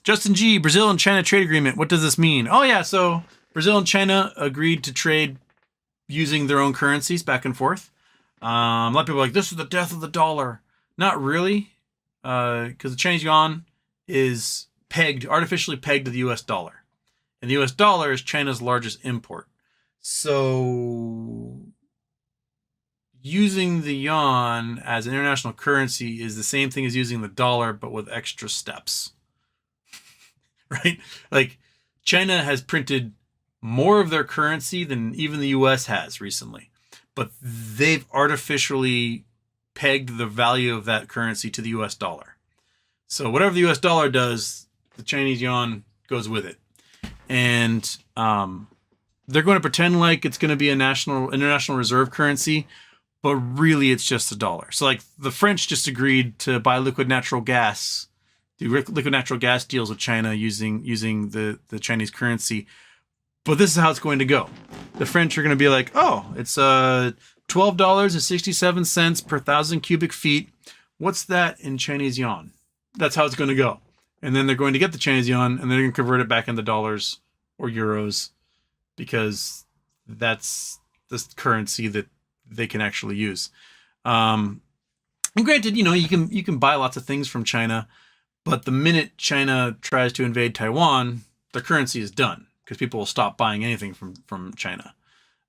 Justin G, Brazil and China trade agreement. What does this mean? Oh yeah, so Brazil and China agreed to trade using their own currencies back and forth. A lot of people are like, this is the death of the dollar. Not really, because the Chinese yuan is artificially pegged to the US dollar. And the US dollar is China's largest import. So using the yuan as an international currency is the same thing as using the dollar, but with extra steps. Right? Like, China has printed more of their currency than even the US has recently. But they've artificially pegged the value of that currency to the US dollar. So whatever the US dollar does, the Chinese yuan goes with it. And they're going to pretend like it's going to be a international reserve currency, but really it's just a dollar. So like the French just agreed to buy liquid natural gas, do liquid natural gas deals with China using the Chinese currency. But this is how it's going to go. The French are going to be like, oh, it's $12.67 per 1,000 cubic feet. What's that in Chinese yuan? That's how it's going to go. And then they're going to get the Chinese yuan and they're going to convert it back into dollars or euros because that's the currency that they can actually use. And granted, you can buy lots of things from China, but the minute China tries to invade Taiwan, their currency is done because people will stop buying anything from China.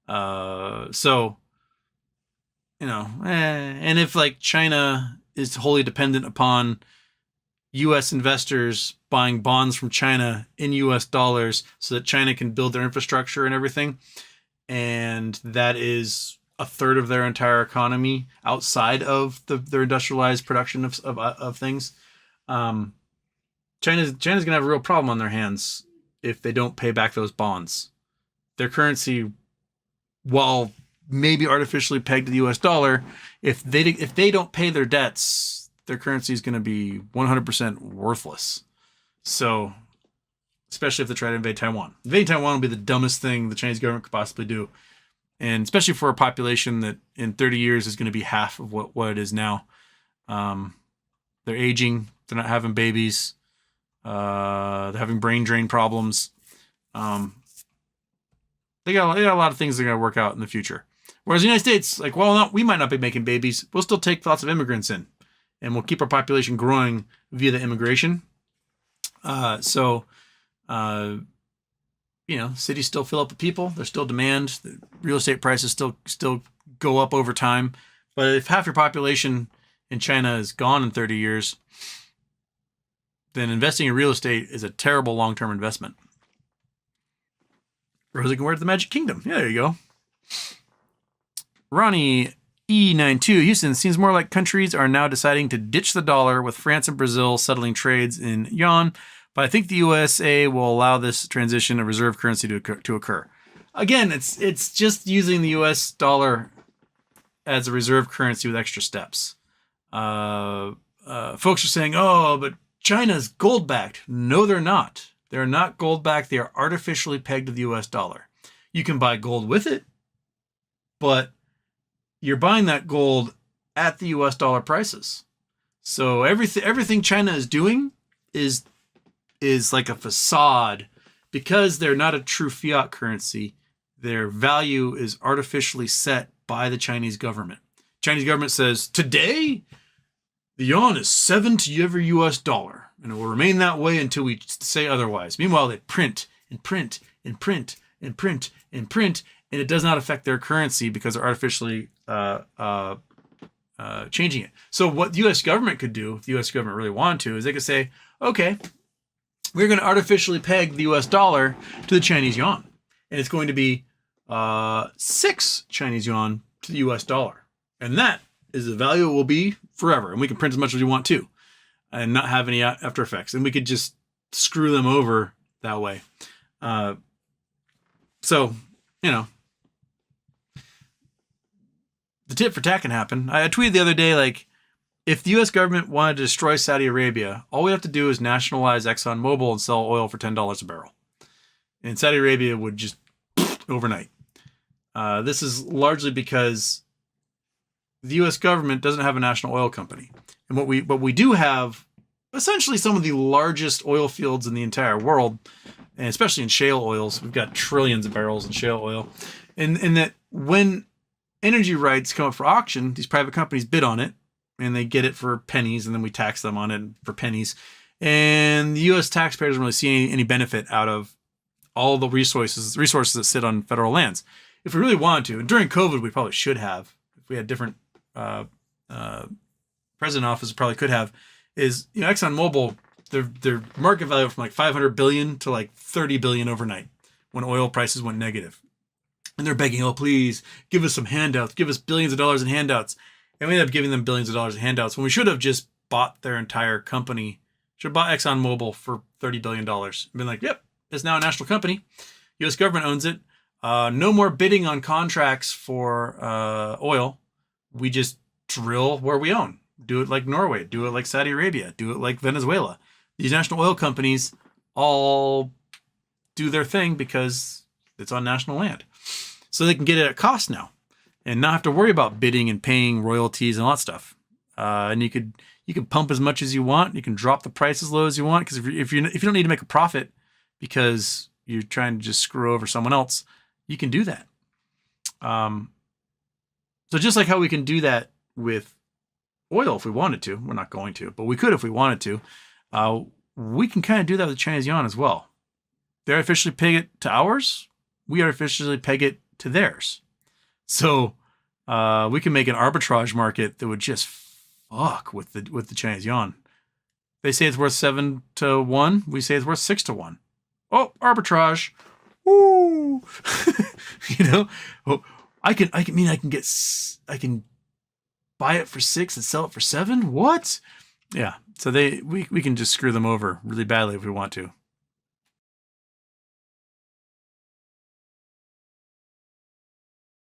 And if like China is wholly dependent upon U.S. investors buying bonds from China in U.S. dollars so that China can build their infrastructure and everything, and that is a third of their entire economy outside of their industrialized production of things, China's going to have a real problem on their hands if they don't pay back those bonds. Their currency, while maybe artificially pegged to the US dollar, if they don't pay their debts, their currency is going to be 100% worthless. So, especially if they try to invade Taiwan. Invading Taiwan will be the dumbest thing the Chinese government could possibly do. And especially for a population that in 30 years is going to be half of what it is now. They're aging. They're not having babies. They're having brain drain problems. They got a lot of things they're going to work out in the future. Whereas the United States, we might not be making babies. We'll still take lots of immigrants in. And we'll keep our population growing via the immigration. Cities still fill up with people. There's still demand. The real estate prices still go up over time. But if half your population in China is gone in 30 years, then investing in real estate is a terrible long-term investment. Rosie can wear to the Magic Kingdom. Yeah, there you go. Ronnie E92, Houston, seems more like countries are now deciding to ditch the dollar, with France and Brazil settling trades in yuan. But I think the USA will allow this transition of reserve currency to occur. Again, it's just using the US dollar as a reserve currency with extra steps. Folks are saying, oh, but China's gold backed. No, they're not. They're not gold backed. They are artificially pegged to the US dollar. You can buy gold with it, but you're buying that gold at the US dollar prices. So everything China is doing is like a facade, because they're not a true fiat currency. Their value is artificially set by the Chinese government. Chinese government says, today, the yuan is 7 to every US dollar, and it will remain that way until we say otherwise. Meanwhile, they print and print and print and print and print, and it does not affect their currency because they're artificially changing it. So what the U.S. government could do, if the U.S. government really wanted to, is they could say, okay, we're going to artificially peg the U.S. dollar to the Chinese yuan. And it's going to be 6 Chinese yuan to the U.S. dollar. And that is the value it will be forever. And we can print as much as we want to and not have any after effects. And we could just screw them over that way. The tit for tat can happen. I tweeted the other day, if the U.S. government wanted to destroy Saudi Arabia, all we have to do is nationalize ExxonMobil and sell oil for $10 a barrel. And Saudi Arabia would just overnight. This is largely because the U.S. government doesn't have a national oil company. And what we do have essentially some of the largest oil fields in the entire world, and especially in shale oils. We've got trillions of barrels in shale oil. And that when energy rights come up for auction, these private companies bid on it, and they get it for pennies, and then we tax them on it for pennies. And the U.S. taxpayers don't really see any benefit out of all the resources that sit on federal lands. If we really wanted to, and during COVID, we probably should have, if we had different president office, probably could have, is, you know, ExxonMobil, their market value from like 500 billion to like 30 billion overnight when oil prices went negative. And they're begging, oh, please give us some handouts, give us billions of dollars in handouts. And we ended up giving them billions of dollars in handouts when we should have just bought their entire company, should have bought ExxonMobil for $30 billion. And been like, yep, it's now a national company. U.S. government owns it. No more bidding on contracts for oil. We just drill where we own. Do it like Norway. Do it like Saudi Arabia. Do it like Venezuela. These national oil companies all do their thing because it's on national land. So they can get it at cost now and not have to worry about bidding and paying royalties and all that stuff. And you can pump as much as you want. You can drop the price as low as you want, because if you don't need to make a profit because you're trying to just screw over someone else, you can do that. So just like how we can do that with oil if we wanted to, we're not going to, but we could if we wanted to. We can kind of do that with the Chinese yuan as well. They artificially peg it to ours. We artificially peg it to theirs. So we can make an arbitrage market that would just fuck with the Chinese yuan. They say it's worth 7 to 1. We say it's worth 6 to 1. Oh, arbitrage. Woo! You know, I can buy it for 6 and sell it for 7. What? Yeah. So we can just screw them over really badly if we want to.